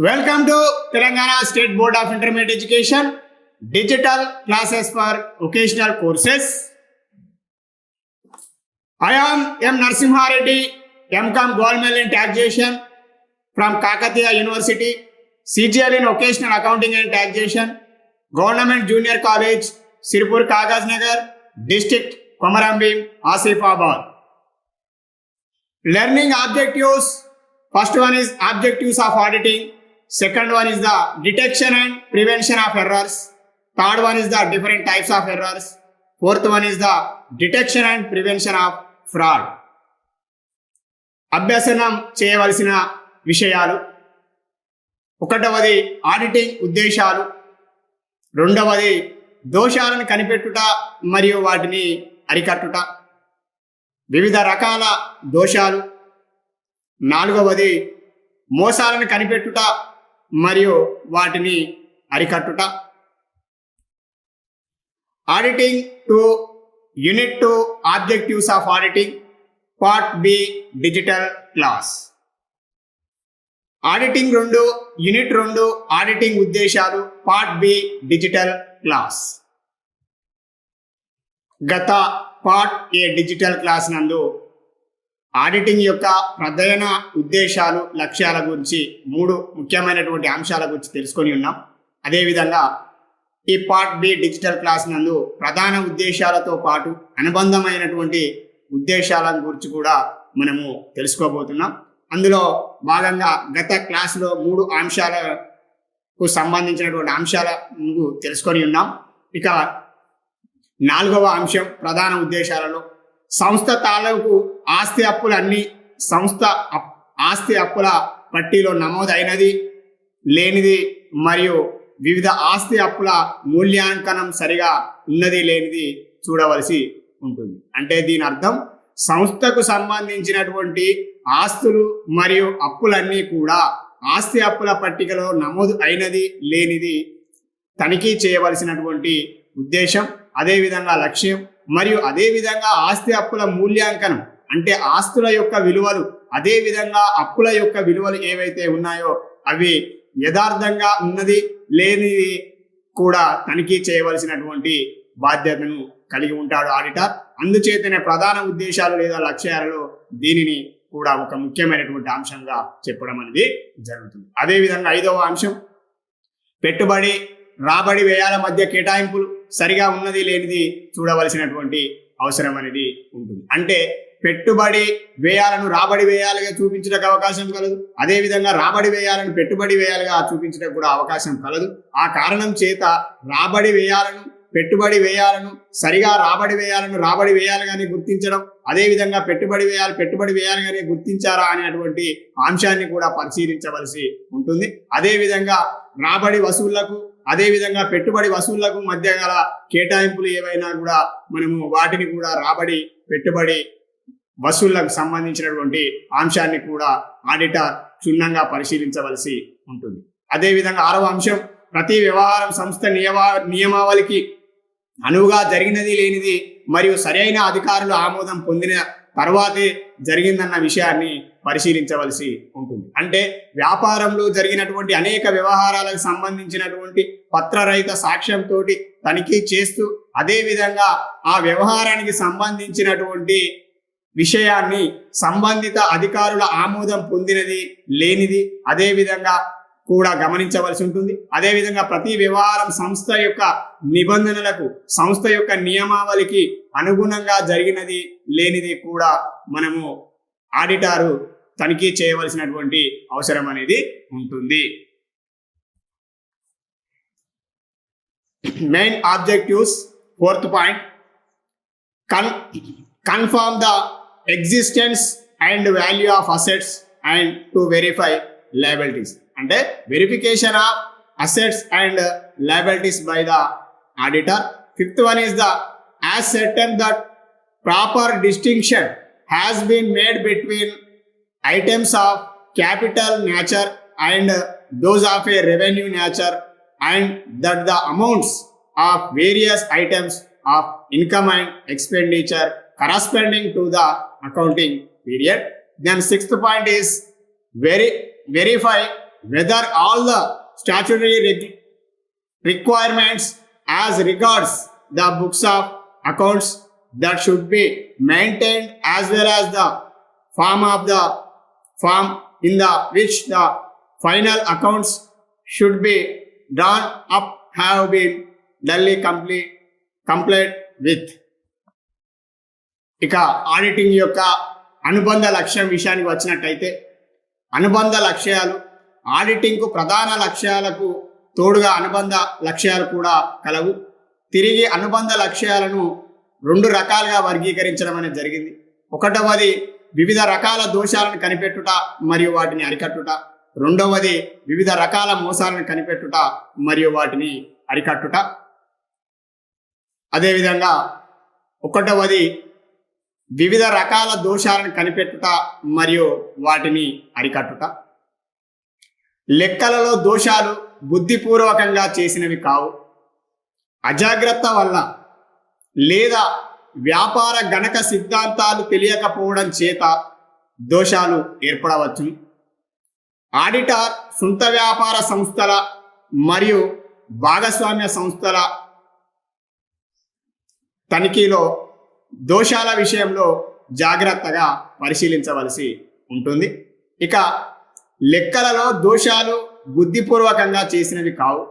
Welcome to Telangana State Board of Intermediate Education Digital Classes for Vocational Courses. I am M. Narsimha Reddy, M.Com Gold Medal in Taxation from Kakatiya University, CGL in Vocational Accounting and Taxation, Government Junior College, Sirpur Kagaznagar, District Komarambim, Asifabad. Learning objectives. First one is objectives of auditing. Second one is the detection and prevention of errors. Third one is the different types of errors. Fourth one is the detection and prevention of fraud. అభ్యసనం చేయవలసిన విషయాలు. ఒకటవది auditing ఉద్దేశాలు. రెండవది దోషాలను కనిపెట్టుట మరియు వాటిని అరికట్టుట. వివిధ రకాల దోషాలు. నాలుగవది మోసాలను కనిపెట్టుట మరియు వాటిని అరికట్టుట. Auditing 2 unit 2 objectives of auditing part B digital class. Auditing 2 unit 2 auditing ఉద్దేశాలు పార్ట్ బి డిజిటల్ క్లాస్. గత పార్ట్ ఏ డిజిటల్ క్లాస్ నందు ఆడిటింగ్ యొక్క ప్రధాన ఉద్దేశాలు, లక్ష్యాల గురించి 3 ముఖ్యమైనటువంటి అంశాల గురించి తెలుసుకొని ఉన్నాం. అదేవిధంగా ఈ పార్ట్ బి డిజిటల్ క్లాస్ నందు ప్రధాన ఉద్దేశాలతో పాటు అనుబంధమైనటువంటి ఉద్దేశాల గురించి కూడా మనము తెలుసుకోబోతున్నాం. అందులో భాగంగా గత క్లాసులో 3 అంశాలకు సంబంధించినటువంటి అంశాలను తెలుసుకొని ఉన్నాం. ఇక 4వ అంశం ప్రధాన ఉద్దేశాలలో సంస్థ తాలూకు ఆస్తి అప్పులన్నీ సంస్థ ఆస్తి అప్పుల పట్టీలో నమోదైనది లేనిది మరియు వివిధ ఆస్తి అప్పుల మూల్యాంకనం సరిగా ఉన్నది లేనిది చూడవలసి ఉంటుంది. అంటే దీని అర్థం సంస్థకు సంబంధించినటువంటి ఆస్తులు మరియు అప్పులన్నీ కూడా ఆస్తి అప్పుల పట్టికలో నమోదు అయినది లేనిది తనిఖీ చేయవలసినటువంటి ఉద్దేశం, అదేవిధంగా లక్ష్యం. మరియు అదేవిధంగా ఆస్తి అప్పుల మూల్యాంకనం అంటే ఆస్తుల యొక్క విలువలు, అదేవిధంగా అప్పుల యొక్క విలువలు ఏవైతే ఉన్నాయో అవి యథార్థంగా ఉన్నది లేనిది కూడా తనిఖీ చేయవలసినటువంటి బాధ్యతను కలిగి ఉంటాడు ఆడిటర్. అందుచేతనే ప్రధాన ఉద్దేశాలు లేదా లక్ష్యాలలో దీనిని కూడా ఒక ముఖ్యమైనటువంటి అంశంగా చెప్పడం అనేది జరుగుతుంది. అదేవిధంగా 5వ అంశం పెట్టుబడి రాబడి వ్యయాల మధ్య కేటాయింపులు సరిగా ఉన్నది లేనిది చూడవలసినటువంటి అవసరం అనేది ఉంటుంది. అంటే పెట్టుబడి వ్యయాలను రాబడి వ్యయాలుగా చూపించడానికి అవకాశం కలదు, అదేవిధంగా రాబడి వ్యయాలను పెట్టుబడి వ్యయాలుగా చూపించడానికి కూడా అవకాశం కలదు. ఆ కారణం చేత రాబడి వ్యయాలను పెట్టుబడి వ్యయాలను సరిగా రాబడి వ్యయాలుగానే గుర్తించడం, అదేవిధంగా పెట్టుబడి వ్యయాలుగానే గుర్తించారా అనేటువంటి అంశాన్ని కూడా పరిశీలించవలసి ఉంటుంది. అదేవిధంగా రాబడి వసూళ్లకు అదేవిధంగా పెట్టుబడి వసూళ్లకు మధ్య గల కేటాయింపులు ఏవైనా కూడా మనము వాటిని కూడా రాబడి పెట్టుబడి వసూళ్లకు సంబంధించినటువంటి అంశాన్ని కూడా ఆడిటర్ క్షుణ్ణంగా పరిశీలించవలసి ఉంటుంది. అదేవిధంగా 6వ అంశం ప్రతి వ్యవహారం సంస్థ నియమావళికి అనువుగా జరిగినది లేనిది మరియు సరైన అధికారుల ఆమోదం పొందిన తర్వాతే జరిగిందన్న విషయాన్ని పరిశీలించవలసి ఉంటుంది. అంటే వ్యాపారంలో జరిగినటువంటి అనేక వ్యవహారాలకు సంబంధించినటువంటి పత్రరహిత సాక్ష్యంతో తనిఖీ చేస్తూ అదేవిధంగా ఆ వ్యవహారానికి సంబంధించినటువంటి విషయాన్ని సంబంధిత అధికారుల ఆమోదం పొందినది లేనిది అదేవిధంగా కూడా గమనించవలసి ఉంటుంది. అదేవిధంగా ప్రతి వ్యవహారం సంస్థ యొక్క నిబంధనలకు సంస్థ యొక్క నియమావళికి అనుగుణంగా జరిగినది లేనిది కూడా మనము ఆడిటారు తనిఖీ చేయవలసినటువంటి అవసరం అనేది ఉంటుంది. Main objectives 4th point confirm the existence and value of assets and to verify liabilities. అంటే verification of assets and liabilities by the auditor. 5th one is the as certain that proper distinction has been made between items of capital nature and those of a revenue nature, and that the amounts of various items of income and expenditure corresponding to the accounting period. Then 6th point is verify whether all the statutory requirements as regards the books of accounts that should be maintained as well as the form in the which the final accounts should be drawn up have been duly complied with. ఇక auditing యొక్క అనుబంధ లక్ష్యం విషయానికి వచ్చినట్టయితే అనుబంధ లక్ష్యాలు ఆడిటింగ్కు ప్రధాన లక్ష్యాలకు తోడుగా అనుబంధ లక్ష్యాలు కూడా కలవు. తిరిగి అనుబంధ లక్ష్యాలను 2 రకాలుగా వర్గీకరించడం అనేది జరిగింది. ఒకటవది వివిధ రకాల దోషాలను కనిపెట్టుట మరియు వాటిని అరికట్టుట. రెండవది వివిధ రకాల మోసాలను కనిపెట్టుట మరియు వాటిని అరికట్టుట. అదేవిధంగా ఒకటవది వివిధ రకాల దోషాలను కనిపెట్టుట మరియు వాటిని అరికట్టుట. లెక్కలలో దోషాలు బుద్ధిపూర్వకంగా చేసినవి కావు. అజాగ్రత్త వల్ల లేదా వ్యాపార గణక సిద్ధాంతాలు తెలియకపోవడం చేత దోషాలు ఏర్పడవచ్చు. ఆడిటర్ సొంత వ్యాపార సంస్థల మరియు భాగస్వామ్య సంస్థల తనిఖీలో దోషాల విషయంలో జాగ్రత్తగా పరిశీలించవలసి ఉంటుంది. ఇక లెక్కలలో దోషాలు బుద్ధిపూర్వకంగా చేసినవి కావు.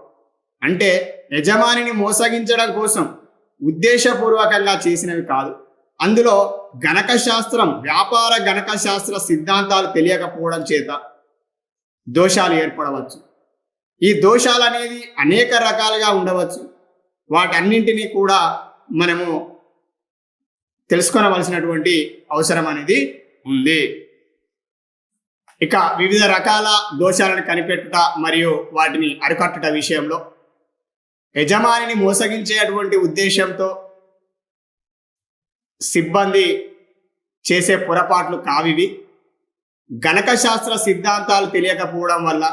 అంటే యజమానిని మోసగించడం కోసం ఉద్దేశపూర్వకంగా చేసినవి కాదు. అందులో గణక శాస్త్రం వ్యాపార గణక శాస్త్ర సిద్ధాంతాలు తెలియకపోవడం చేత దోషాలు ఏర్పడవచ్చు. ఈ దోషాలు అనేది అనేక రకాలుగా ఉండవచ్చు. వాటన్నింటినీ కూడా మనము తెలుసుకోవలసినటువంటి అవసరం అనేది ఉంది. ఇక వివిధ రకాల దోషాలను కనిపెట్టుట మరియు వాటిని అరికట్టుట విషయంలో యజమానిని మోసగించేటువంటి ఉద్దేశంతో సిబ్బంది చేసే పొరపాట్లు కావివి. గణక శాస్త్ర సిద్ధాంతాలు తెలియకపోవడం వల్ల,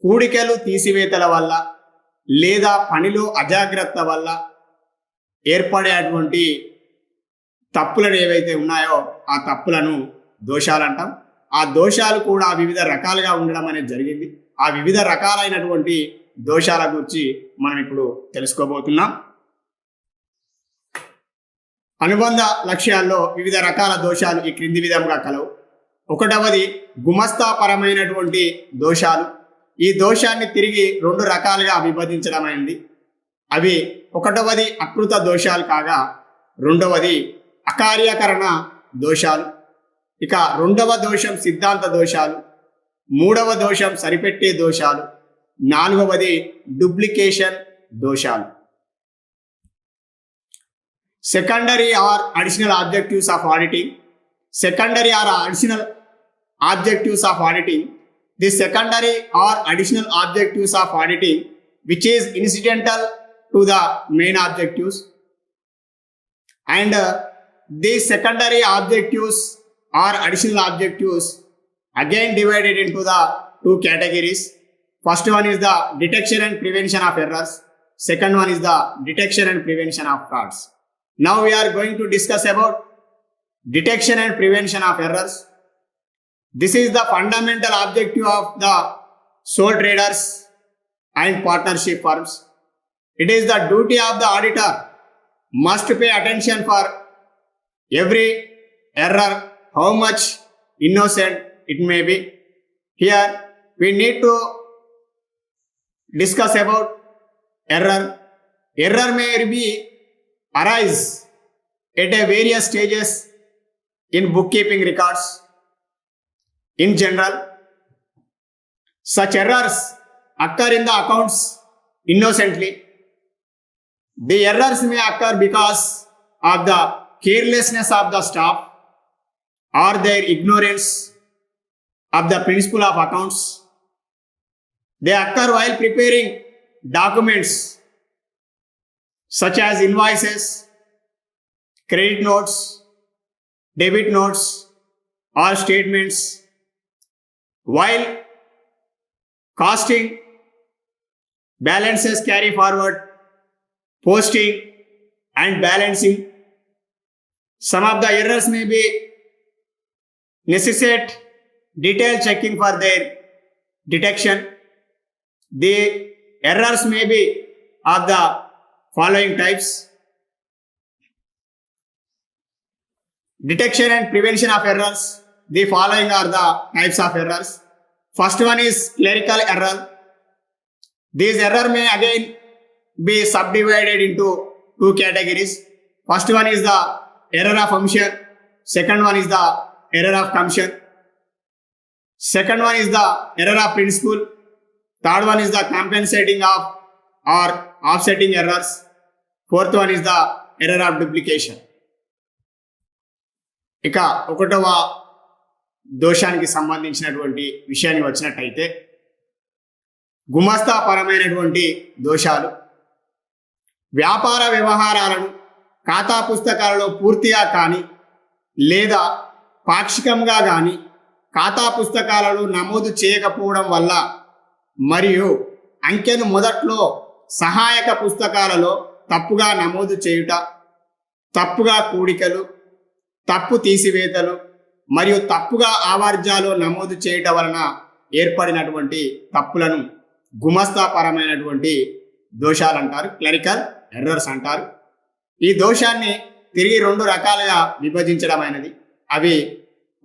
కూడికలు తీసివేతల వల్ల లేదా పనిలో అజాగ్రత్త వల్ల ఏర్పడేటువంటి తప్పులను ఏవైతే ఉన్నాయో ఆ తప్పులను దోషాలు అంటాం. ఆ దోషాలు కూడా వివిధ రకాలుగా ఉండడం అనేది జరిగింది. ఆ వివిధ రకాలైనటువంటి దోషాల గురించి మనం ఇప్పుడు తెలుసుకోబోతున్నాం. అనుబంధ లక్ష్యాల్లో వివిధ రకాల దోషాలు ఈ క్రింది విధంగా కలవు. ఒకటవది గుమస్తాపరమైనటువంటి దోషాలు. ఈ దోషాన్ని తిరిగి 2 రకాలుగా విభజించడం అయింది. అవి ఒకటవది అకృత దోషాలు కాగా రెండవది అకార్యకరణ దోషాలు. ఇక రెండవ దోషం సిద్ధాంత దోషాలు, మూడవ దోషం సరిపెట్టే దోషాలు, నాలుగవది డూప్లికేషన్ దోషాలు. Secondary are additional objectives of auditing. Secondary or additional objectives of auditing. The secondary or additional objectives of auditing which is incidental to the main objectives, and these secondary objectives or additional objectives again divided into the 2 categories. First one is the detection and prevention of errors. Second one is the detection and prevention of frauds. Now we are going to discuss about detection and prevention of errors. This is the fundamental objective of the sole traders and partnership firms. It is the duty of the auditor must pay attention for every error, how much innocent it may be. Here we need to discuss about error. Error may be arise at a various stages in bookkeeping records. In general, such errors occur in the accounts innocently. The errors may occur because of the carelessness of the staff or their ignorance of the principle of accounts. They occur while preparing documents such as invoices, credit notes, debit notes or statements, while costing, balances carry forward, posting and balancing. Some of the errors may be necessitate detailed checking for their detection. The errors may be of the following types. Detection and prevention of errors. The following are the types of errors. First one is clerical error. This error may again be subdivided into two categories. First one is the error of omission. Second one is the error of commission. Second one is the error of principle. Third one is the compensating of or offsetting errors. Fourth one is the error of duplication. ఇక ఒకటవ దోషానికి సంబంధించినటువంటి విషయానికి వచ్చినట్టయితే గుమస్తాపరమైనటువంటి దోషాలు. వ్యాపార వ్యవహారాలను ఖాతా పుస్తకాలలో పూర్తిగా కానీ లేదా పాక్షికంగా కానీ ఖాతా పుస్తకాలలో నమోదు చేయకపోవడం వల్ల మరియు అంకెను మొదట్లో సహాయక పుస్తకాలలో తప్పుగా నమోదు చేయుట, తప్పుగా కూడికలు, తప్పు తీసివేతలు మరియు తప్పుగా ఆవర్జాలు నమోదు చేయటం వలన ఏర్పడినటువంటి తప్పులను గుమస్తాపరమైనటువంటి దోషాలు అంటారు, క్లరికల్ ఎర్రర్స్ అంటారు. ఈ దోషాన్ని తిరిగి రెండు రకాలుగా విభజించడం అయినది. అవి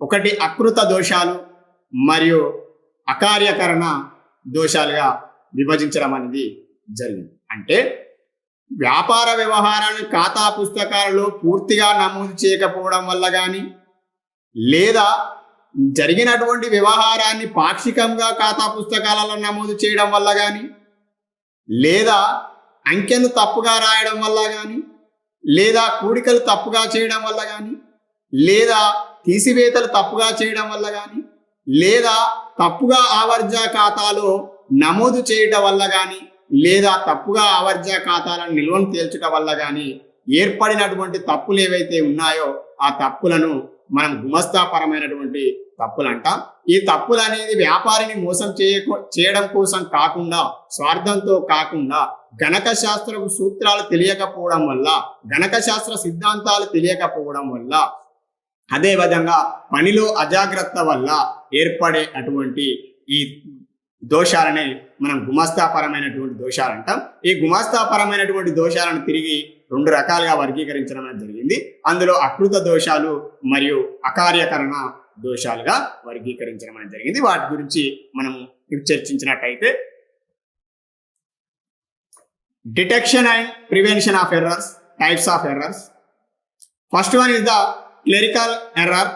ఒకటి అకృత దోషాలు మరియు అకార్యకరణ దోషాలుగా విభజించడం అనేది జరిగింది. అంటే వ్యాపార వ్యవహారాన్ని ఖాతా పుస్తకాలలో పూర్తిగా నమోదు చేయకపోవడం వల్ల కానీ లేదా జరిగినటువంటి వ్యవహారాన్ని పాక్షికంగా ఖాతా పుస్తకాలలో నమోదు చేయడం వల్ల కానీ లేదా అంకెను తప్పుగా రాయడం వల్ల కానీ లేదా కూడికలు తప్పుగా చేయడం వల్ల కానీ లేదా తీసివేతలు తప్పుగా చేయడం వల్ల కానీ లేదా తప్పుగా ఆవర్జ ఖాతాలో నమోదు చేయటం వల్ల కానీ లేదా తప్పుగా ఆవర్జ ఖాతాలను నిల్వను తేల్చడం వల్ల కానీ ఏర్పడినటువంటి తప్పులు ఏవైతే ఉన్నాయో ఆ తప్పులను మనం గుమస్తాపరమైనటువంటి తప్పులు అంటాం. ఈ తప్పులు అనేది వ్యాపారిని మోసం చేయడం కోసం కాకుండా, స్వార్థంతో కాకుండా, గణక శాస్త్ర సూత్రాలు తెలియకపోవడం వల్ల, గణక శాస్త్ర సిద్ధాంతాలు తెలియకపోవడం వల్ల, అదేవిధంగా పనిలో అజాగ్రత్త వల్ల ఏర్పడే అటువంటి ఈ దోషాలనే మనం గుమస్తాపరమైనటువంటి దోషాలు అంటాం. ఈ గుమస్తాపరమైనటువంటి దోషాలను తిరిగి రెండు రకాలుగా వర్గీకరించడం అనేది జరిగింది. అందులో అకృత దోషాలు మరియు అకార్యకరణ దోషాలుగా వర్గీకరించడం అనేది జరిగింది. వాటి గురించి మనము చర్చించినట్టయితే detection and prevention of errors, types of errors. First one is the clerical error.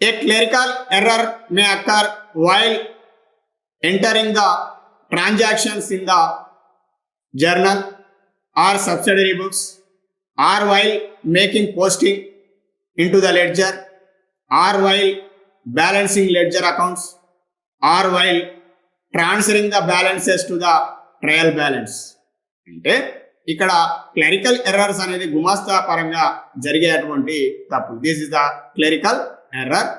A clerical error may occur while entering the transactions in the journal or subsidiary books, or while making posting into the ledger, or while balancing ledger accounts, or while transferring the balances to the trial balance. అంటే ఇక్కడ clerical errors అనేది గుమాస్తా పరంగా జరిగేటువంటి తప్పులు. This is the clerical error.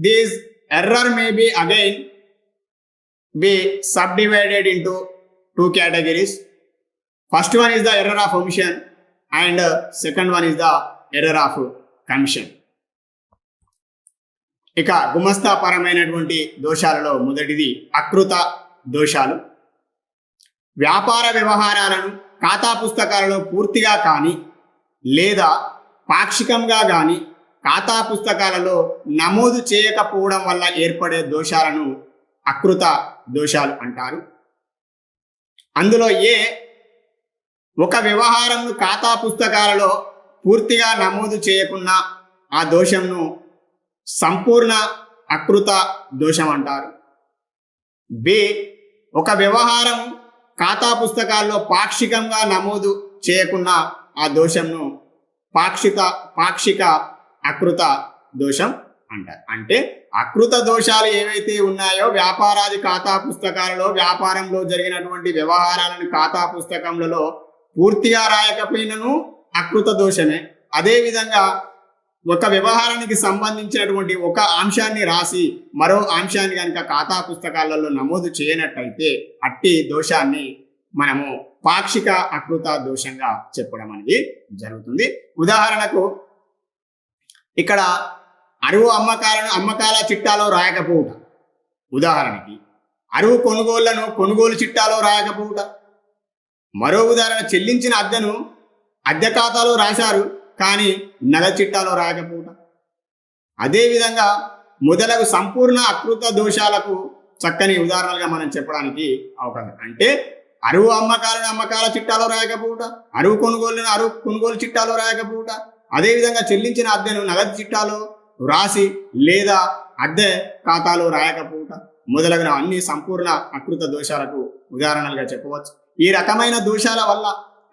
This error may be again be subdivided into two categories. First one is the error of omission and second one is the error of commission. ఇక గుమస్తాపరమైనటువంటి దోషాలలో మొదటిది అకృత దోషాలు. వ్యాపార వ్యవహారాలను ఖాతా పుస్తకాలలో పూర్తిగా కానీ లేదా పాక్షికంగా కానీ ఖాతా పుస్తకాలలో నమోదు చేయకపోవడం వల్ల ఏర్పడే దోషాలను అకృత దోషాలు అంటారు. అందులో ఒక వ్యవహారంను ఖాతా పుస్తకాలలో పూర్తిగా నమోదు చేయకున్నా ఆ దోషంను సంపూర్ణ అకృత దోషం అంటారు. ఒక వ్యవహారం ఖాతా పుస్తకాల్లో పాక్షికంగా నమోదు చేయకున్నా ఆ దోషంను పాక్షిక అకృత దోషం అంటారు. అంటే అకృత దోషాలు ఏవైతే ఉన్నాయో వ్యాపారాది ఖాతా పుస్తకాలలో వ్యాపారంలో జరిగినటువంటి వ్యవహారాలను ఖాతా పుస్తకములలో పూర్తిగా రాయకపోయినను అకృత దోషమే. అదేవిధంగా ఒక వ్యవహారానికి సంబంధించినటువంటి ఒక అంశాన్ని రాసి మరో అంశాన్ని కనుక ఖాతా పుస్తకాలలో నమోదు చేయనట్టయితే అట్టి దోషాన్ని మనము పాక్షిక అకృత దోషంగా చెప్పడం అనేది జరుగుతుంది. ఉదాహరణకు ఇక్కడ అరువు అమ్మకాల చిట్టాలో రాయకపోవటం ఉదాహరణకి, అరువు కొనుగోళ్లను కొనుగోలు చిట్టాలో రాయకపోవుట. మరో ఉదాహరణ, చెల్లించిన అద్దెను అద్దె ఖాతాలో రాశారు కానీ నగదు చిట్టాలో రాయకపోవుట. అదేవిధంగా మొదలగు సంపూర్ణ అకృత దోషాలకు చక్కని ఉదాహరణలుగా మనం చెప్పడానికి అవకాశం. అంటే అరువు అమ్మకాలను అమ్మకాల చిట్టాలో రాయకపోవుట, అరువు కొనుగోలును అరువు కొనుగోలు చిట్టాలో రాయకపోవుట, అదేవిధంగా చెల్లించిన అద్దెను నగదు చిట్టాలో రాసి లేదా అద్దె ఖాతాలో రాయకపోవుట మొదలగున అన్ని సంపూర్ణ అకృత దోషాలకు ఉదాహరణలుగా చెప్పవచ్చు. ఈ రకమైన దోషాల వల్ల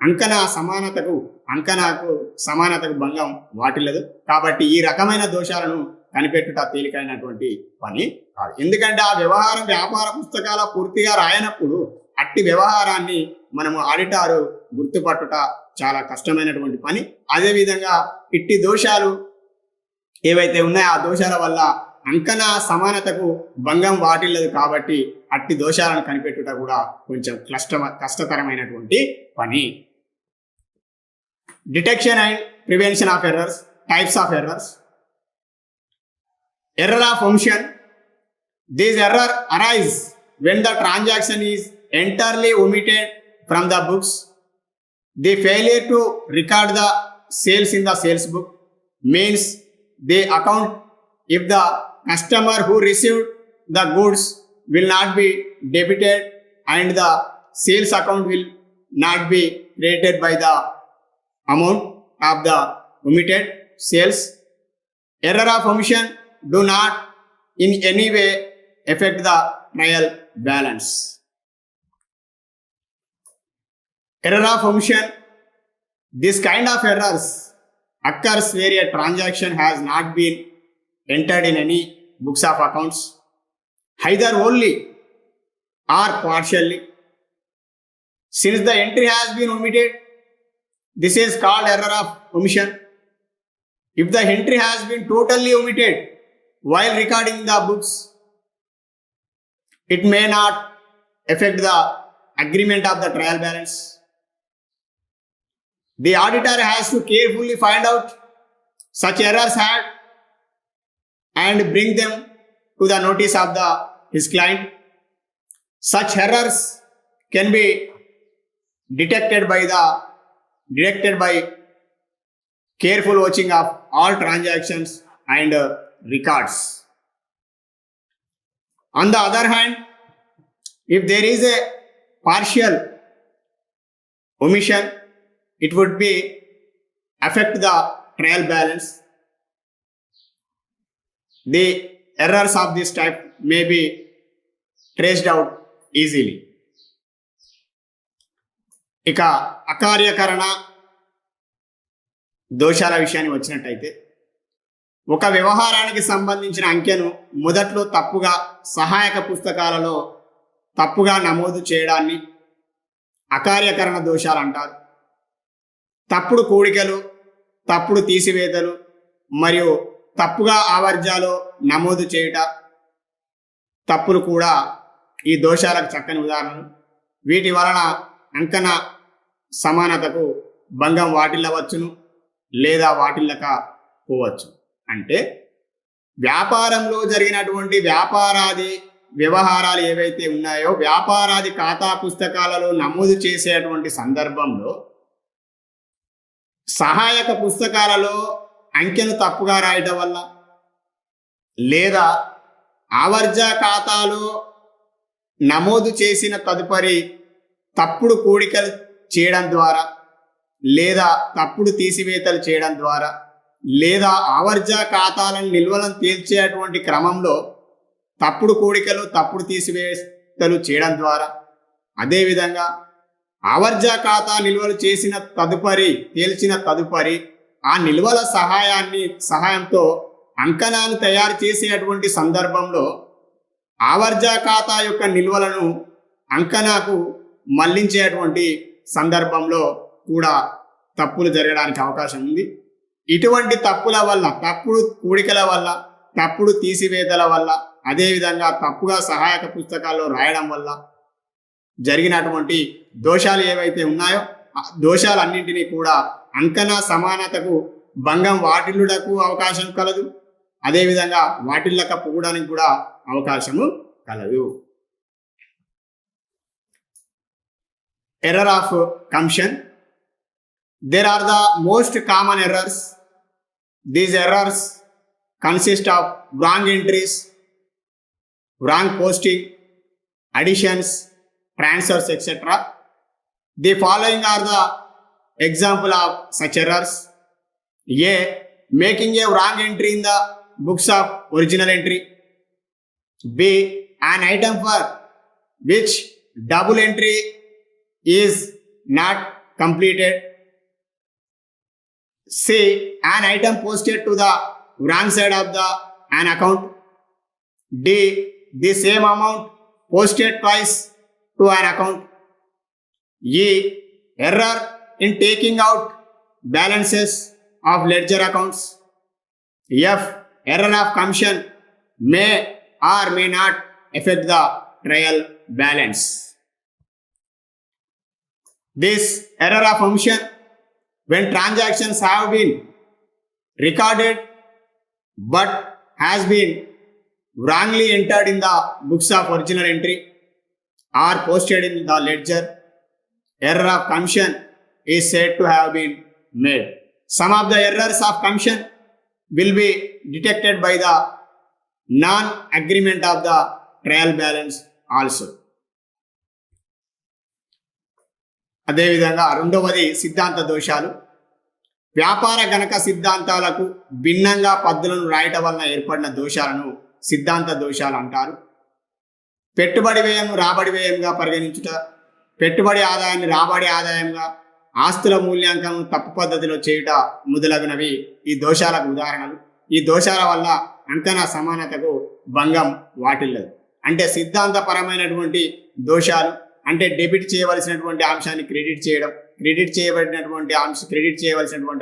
అంకణకు సమానతకు భంగం వాటిల్లదు. కాబట్టి ఈ రకమైన దోషాలను కనిపెట్టుట తేలికైనటువంటి పని కాదు. ఎందుకంటే ఆ వ్యవహారం వ్యాపార పుస్తకాల పూర్తిగా రాయనప్పుడు అట్టి వ్యవహారాన్ని మనము ఆడిటారు గుర్తుపట్టుట చాలా కష్టమైనటువంటి పని. అదేవిధంగా ఇట్టి దోషాలు ఏవైతే ఉన్నాయో ఆ దోషాల వల్ల అంకణ సమానతకు భంగం వాటిల్లదు. కాబట్టి అట్టి దోషాలను కనిపెట్టుట కూడా కొంచెం కష్టతరమైనటువంటి పని. Detection and prevention of errors. Types of errors. Error of omission. This error arises when the transaction is entirely omitted from the books. The failure to record the sales in the sales book means the account if the customer who received the goods will not be debited and the sales account will not be created by the amount of the omitted sales. Error of omission do not in any way affect the trial balance. Error of omission. This kind of errors occurs where a transaction has not been entered in any books of accounts, either wholly or partially. Since the entry has been omitted, this is called error of omission. If the entry has been totally omitted while recording the books, it may not affect the agreement of the trial balance. The auditor has to carefully find out such errors and bring them to the notice of his client. Such errors can be detected by careful watching of all transactions and records. On the other hand, if there is a partial omission, it would be affect the trial balance. The errors of this type may be traced out easily. ఇక అకార్యకరణ దోషాల విషయానికి వచ్చినట్టయితే, ఒక వ్యవహారానికి సంబంధించిన అంకెను మొదట్లో తప్పుగా సహాయక పుస్తకాలలో తప్పుగా నమోదు చేయడాన్ని అకార్యకరణ దోషాలు అంటారు. తప్పుడు కూడికలు, తప్పుడు తీసివేతలు మరియు తప్పుగా ఆవర్జాలు నమోదు చేయుట తప్పులు కూడా ఈ దోషాలకు చక్కని ఉదాహరణలు. వీటి వలన అంకణ సమానతకు భంగం వాటిల్లవచ్చును లేదా వాటిల్లకపోవచ్చు. అంటే వ్యాపారంలో జరిగినటువంటి వ్యాపారాది వ్యవహారాలు ఏవైతే ఉన్నాయో వ్యాపారాది ఖాతా పుస్తకాలలో నమోదు చేసేటువంటి సందర్భంలో సహాయక పుస్తకాలలో అంకెను తప్పుగా రాయటం వల్ల లేదా ఆవర్జ ఖాతాలో నమోదు చేసిన తదుపరి తప్పుడు కూడికలు చేయడం ద్వారా లేదా తప్పుడు తీసివేతలు చేయడం ద్వారా లేదా ఆవర్జ ఖాతాలను నిల్వలను తేల్చేటువంటి క్రమంలో తప్పుడు కూడికలు తప్పుడు తీసివేతలు చేయడం ద్వారా, అదేవిధంగా ఆవర్జ ఖాతా నిల్వలు చేసిన తేల్చిన తదుపరి ఆ నిల్వల సహాయంతో అంకణాలు తయారు చేసేటువంటి సందర్భంలో ఆవర్జ ఖాతా యొక్క నిల్వలను అంకణకు మళ్లించేటువంటి సందర్భంలో కూడా తప్పులు జరగడానికి అవకాశం ఉంది. ఇటువంటి తప్పుల వల్ల, తప్పుడు కూడికల వల్ల, తప్పుడు తీసివేతల వల్ల, అదేవిధంగా తప్పుగా సహాయక పుస్తకాల్లో రాయడం వల్ల జరిగినటువంటి దోషాలు ఏవైతే ఉన్నాయో ఆ దోషాలన్నింటినీ కూడా అంకణ సమానతకు భంగం వాటిల్లుటకు అవకాశం కలదు, అదేవిధంగా వాటిల్లకపోవడానికి కూడా అవకాశము కలదు. error of commission. There are the most common errors. These errors consist of wrong entries, wrong posting, additions, transfers, etc. The following are the example of such errors. A. Making a wrong entry in the books of original entry. B. An item for which double entry is not completed. C. An item posted to the wrong side of an account. D. The same amount posted twice to an account. E. Error in taking out balances of ledger accounts. F. Error of commission may or may not affect the trial balance. This error of omission, when transactions have been recorded but has been wrongly entered in the books of original entry or posted in the ledger, error of commission is said to have been made. Some of the errors of commission will be detected by the non-agreement of the trial balance also. అదేవిధంగా రెండవది సిద్ధాంత దోషాలు. వ్యాపార గణక సిద్ధాంతాలకు భిన్నంగా పద్ధతులను రాయటం వలన ఏర్పడిన దోషాలను సిద్ధాంత దోషాలు అంటారు. పెట్టుబడి వ్యయం రాబడి వ్యయంగా పరిగణించుట, పెట్టుబడి ఆదాయాన్ని రాబడి ఆదాయంగా, ఆస్తుల మూల్యాంకనం తప్పు పద్ధతిలో చేయుట మొదలగునవి ఈ దోషాలకు ఉదాహరణలు. ఈ దోషాల వల్ల అంకణ సమానతకు భంగం వాటిల్లదు. అంటే సిద్ధాంతపరమైనటువంటి దోషాలు అంటే డెబిట్ చేయవలసినటువంటి అంశాన్ని క్రెడిట్ చేయడం, క్రెడిట్ చేయవలసినటువంటి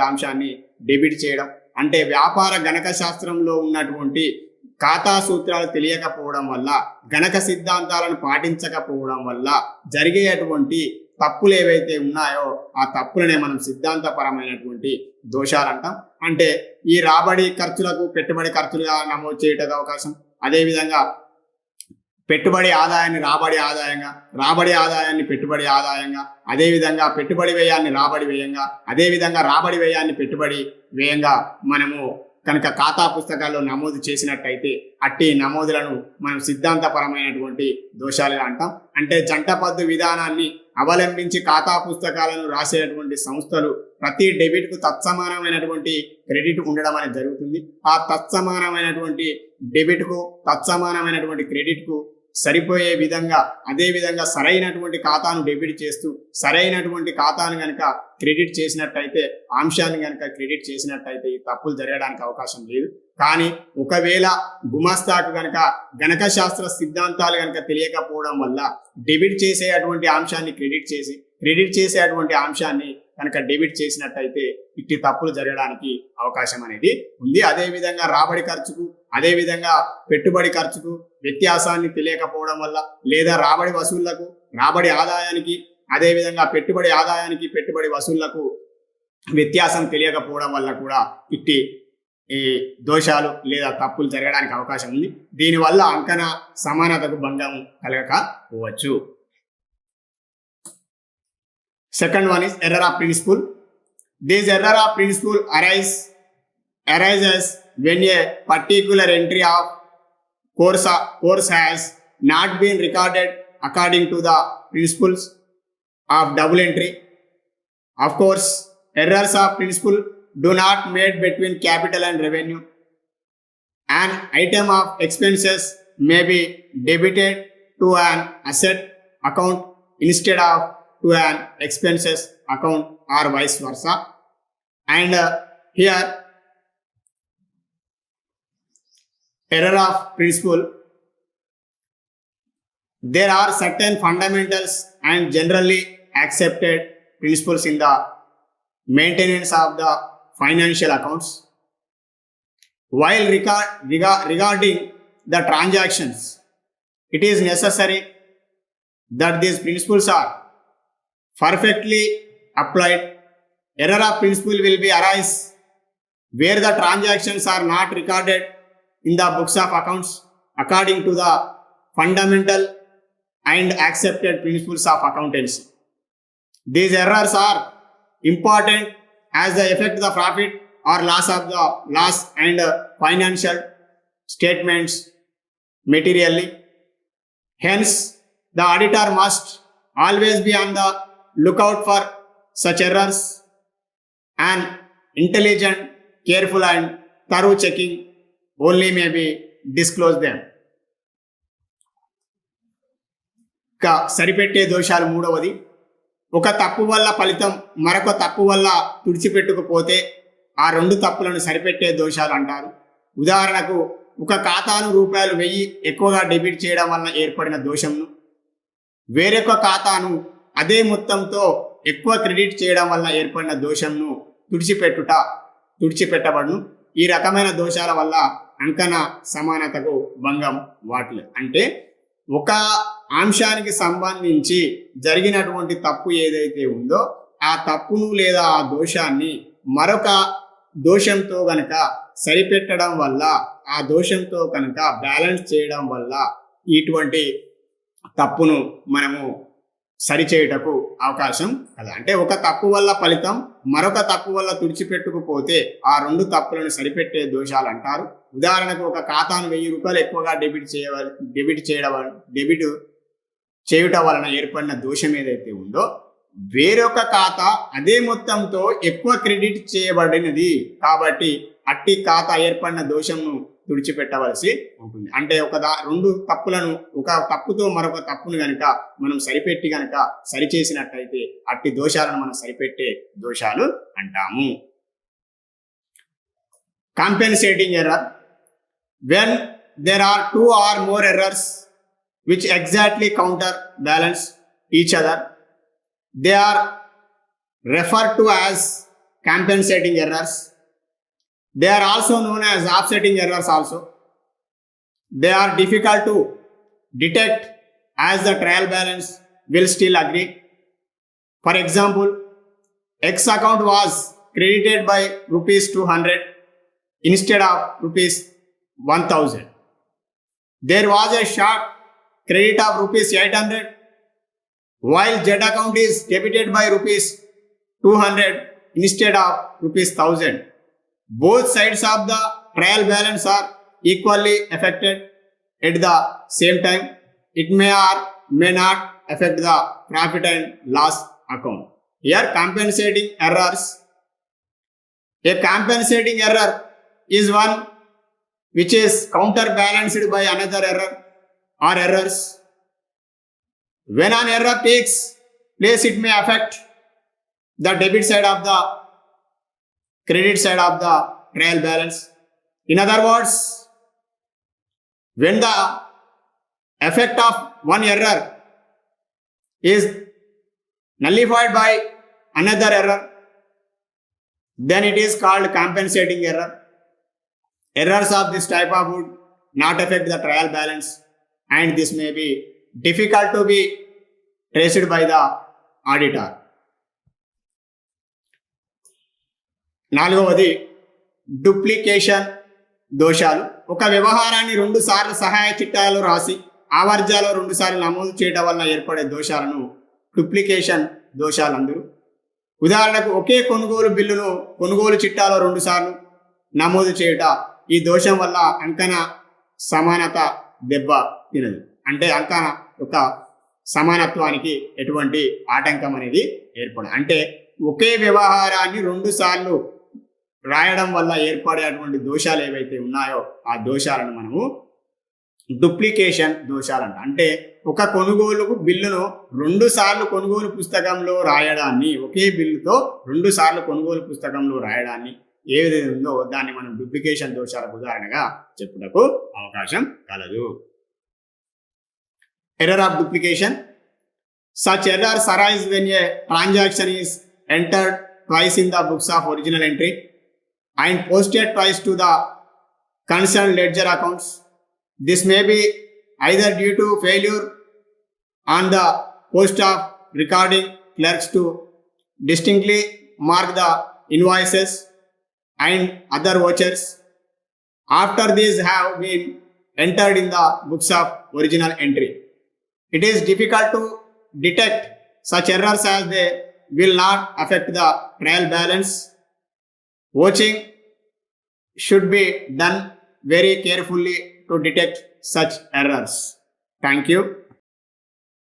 అంశాన్ని డెబిట్ చేయడం, అంటే వ్యాపార గణక శాస్త్రంలో ఉన్నటువంటి ఖాతా సూత్రాలు తెలియకపోవడం వల్ల, గణక సిద్ధాంతాలను పాటించకపోవడం వల్ల జరిగేటువంటి తప్పులు ఏవైతే ఉన్నాయో ఆ తప్పులనే మనం సిద్ధాంతపరమైనటువంటి దోషాలు అంటాం. అంటే ఈ రాబడి ఖర్చులకు పెట్టుబడి ఖర్చులుగా నమోదు చేయడానికి అవకాశం, అదేవిధంగా పెట్టుబడి ఆదాయాన్ని రాబడి ఆదాయంగా, రాబడి ఆదాయాన్ని పెట్టుబడి ఆదాయంగా, అదేవిధంగా పెట్టుబడి వ్యయాన్ని రాబడి వ్యయంగా, అదేవిధంగా రాబడి వ్యయాన్ని పెట్టుబడి వ్యయంగా మనము కనుక ఖాతా పుస్తకాల్లో నమోదు చేసినట్టయితే అట్టి నమోదులను మనం సిద్ధాంతపరమైనటువంటి దోషాలుగా అంటాం. అంటే జంట పద్దు విధానాన్ని అవలంబించి ఖాతా పుస్తకాలను రాసేటువంటి సంస్థలు ప్రతి డెబిట్కు తత్సమానమైనటువంటి క్రెడిట్ ఉండడం అనేది జరుగుతుంది. ఆ తత్సమానమైనటువంటి డెబిట్కు తత్సమానమైనటువంటి క్రెడిట్కు సరిపోయే విధంగా, అదేవిధంగా సరైనటువంటి ఖాతాను డెబిట్ చేస్తూ సరైనటువంటి ఖాతాను కనుక క్రెడిట్ చేసినట్టయితే, అంశాన్ని కనుక క్రెడిట్ చేసినట్టయితే ఈ తప్పులు జరగడానికి అవకాశం లేదు. కానీ ఒకవేళ గుమస్తాకు కనుక గణక శాస్త్ర సిద్ధాంతాలు కనుక తెలియకపోవడం వల్ల డెబిట్ చేసేటువంటి అంశాన్ని క్రెడిట్ చేసి, క్రెడిట్ చేసేటువంటి అంశాన్ని కనుక డెబిట్ చేసినట్టయితే ఇట్టి తప్పులు జరగడానికి అవకాశం అనేది ఉంది. అదేవిధంగా రాబడి ఖర్చుకు, అదేవిధంగా పెట్టుబడి ఖర్చుకు వ్యత్యాసాన్ని తెలియకపోవడం వల్ల, లేదా రాబడి వసూళ్లకు, రాబడి ఆదాయానికి, అదేవిధంగా పెట్టుబడి ఆదాయానికి, పెట్టుబడి వసూళ్లకు వ్యత్యాసం తెలియకపోవడం వల్ల కూడా ఇట్టి ఈ దోషాలు లేదా తప్పులు జరగడానికి అవకాశం ఉంది. దీనివల్ల అంకణ సమానతకు భంగం కలగకపోవచ్చు. Second one is error of principle. This error of principle arises when a particular entry of course has not been recorded according to the principles of double entry. Of course, errors of principle do not made between capital and revenue. An item of expenses may be debited to an asset account instead of to an expenses account or vice versa. And here error of principle, there are certain fundamentals and generally accepted principles in the maintenance of the financial accounts. While regarding the transactions, it is necessary that these principles are perfectly applied. Error of principle will be arise where the transactions are not recorded in the books of accounts according to the fundamental and accepted principles of accountancy. These errors are important as they affect the profit or loss of the loss and financial statements materially. Hence, the auditor must always be on the lookout for such errors and intelligent, careful and thorough checking only may be disclose them. సరిపెట్టే దోషాలు మూడవది, ఒక తప్పు వల్ల ఫలితం మరొక తప్పు వల్ల తుడిచిపెట్టుకుపోతే ఆ రెండు తప్పులను సరిపెట్టే దోషాలు అంటారు. ఉదాహరణకు, ఒక ఖాతాను ₹1000 ఎక్కువగా డెబిట్ చేయడం వలన ఏర్పడిన దోషంను వేరొక ఖాతాను అదే మొత్తంతో ఎక్కువ క్రెడిట్ చేయడం వలన ఏర్పడిన దోషంను తుడిచిపెట్టబడును. ఈ రకమైన దోషాల వల్ల అంకణ సమానతకు భంగం వాటిల్లు. అంటే ఒక అంశానికి సంబంధించి జరిగినటువంటి తప్పు ఏదైతే ఉందో ఆ తప్పును లేదా ఆ దోషాన్ని మరొక దోషంతో కనుక సరిపెట్టడం వల్ల, ఆ దోషంతో కనుక బ్యాలెన్స్ చేయడం వల్ల ఇటువంటి తప్పును మనము సరిచేయుటకు అవకాశం కలదు. అంటే ఒక తప్పు వల్ల ఫలితం మరొక తప్పు వల్ల తుడిచిపెట్టుకుపోతే ఆ రెండు తప్పులను సరిపెట్టే దోషాలు అంటారు. ఉదాహరణకు, ఒక ఖాతాను ₹1000 ఎక్కువగా డెబిట్ చేయుట వలన ఏర్పడిన దోషం ఏదైతే ఉందో వేరొక ఖాతా అదే మొత్తంతో ఎక్కువ క్రెడిట్ చేయబడినది కాబట్టి అట్టి ఖాతా ఏర్పడిన దోషంను తుడిచిపెట్టవలసి ఉంటుంది. అంటే రెండు తప్పులను, ఒక తప్పుతో మరొక తప్పును గనక మనం సరిపెట్టి గనక సరిచేసినట్టయితే అట్టి దోషాలను మనం సరిపెట్టే దోషాలు అంటాము. Compensating error, when there are 2 or more errors which exactly counterbalance each other, they are referred to as compensating errors. They are also known as offsetting errors also. They are difficult to detect as the trial balance will still agree. For example, X account was credited by ₹200 instead of ₹1000. There was a sharp credit of ₹800 while Z account is debited by ₹200 instead of ₹1000. Both sides of the trial balance are equally affected at the same time. It may or may not affect the profit and loss account. Here, compensating errors. A compensating error is one which is counterbalanced by another error or errors. When an error takes place, it may affect the debit side of the credit side of the trial balance. In other words, when the effect of one error is nullified by another error, then it is called compensating error. Errors of this type of would not affect the trial balance, and this may be difficult to be traced by the auditor. నాలుగవది, duplication దోషాలు. ఒక వ్యవహారాన్ని 2 సార్లు సహాయ చిట్టాలు రాసి ఆవర్జాలో 2 సార్లు నమోదు చేయడం వల్ల ఏర్పడే దోషాలను డూప్లికేషన్ దోషాలు అందరూ. ఉదాహరణకు, ఒకే కొనుగోలు బిల్లును కొనుగోలు చిట్టాలో 2 సార్లు నమోదు చేయుట. ఈ దోషం వల్ల అంకణ సమానత దెబ్బ తినదు. అంటే అంకణ యొక్క సమానత్వానికి ఎటువంటి ఆటంకం అనేది ఏర్పడదు. అంటే ఒకే వ్యవహారాన్ని 2 సార్లు రాయడం వల్ల ఏర్పడేటువంటి దోషాలు ఏవైతే ఉన్నాయో ఆ దోషాలను మనము డూప్లికేషన్ దోషాలు అంట. అంటే ఒక కొనుగోలు బిల్లును 2 సార్లు కొనుగోలు పుస్తకంలో రాయడాన్ని, ఒకే బిల్లుతో 2 సార్లు కొనుగోలు పుస్తకంలో రాయడాన్ని ఏ విధంగా ఉందో దాన్ని మనం డూప్లికేషన్ దోషాలకు ఉదాహరణగా చెప్పుటకు అవకాశం కలదు. Error of duplication. Such errors arise when a transaction is entered twice in the books of original entry and posted twice to the concerned ledger accounts. This may be either due to failure on the post of recording clerks to distinctly mark the invoices and other vouchers after these have been entered in the books of original entry. It is difficult to detect such errors as they will not affect the trial balance. Watching should be done very carefully to detect such errors. Thank you.